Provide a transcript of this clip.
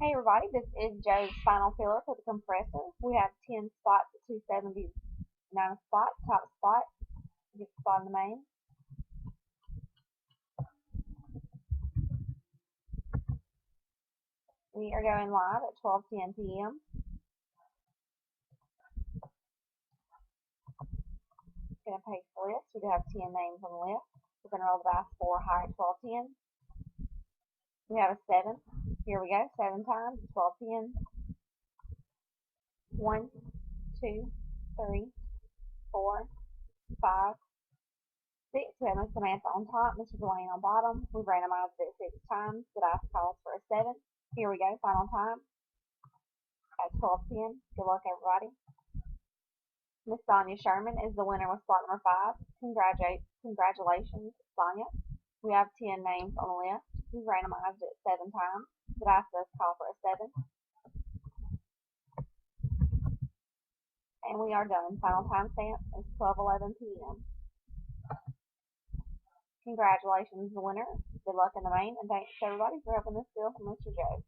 Hey everybody, this is Joe's final filler for the compressor. We have 10 spots at 279 spots, top spot, get the spot in the main. We are going live at 12:10 p.m. Going to paste the list. We do have 10 names on the list. We're going to roll the dice 4 high at 12:10. We have a 7. Here we go, 7 times at 12:10. 1, 2, 3, 4, 5, 6. We have Miss Samantha on top, Mr. Dwayne on bottom. We've randomized it 6 times. The dice calls for a 7. Here we go, final time at 12:10. Good luck, everybody. Miss Sonia Sherman is the winner with slot number 5. Congratulations, Sonia. We have 10 names on the list. We've randomized it 7 times. The dice does call for a 7. And we are done. Final time stamp is 12:11 p.m. Congratulations, the winner. Good luck in the main, and thanks everybody for helping us fill for Mr. Joe.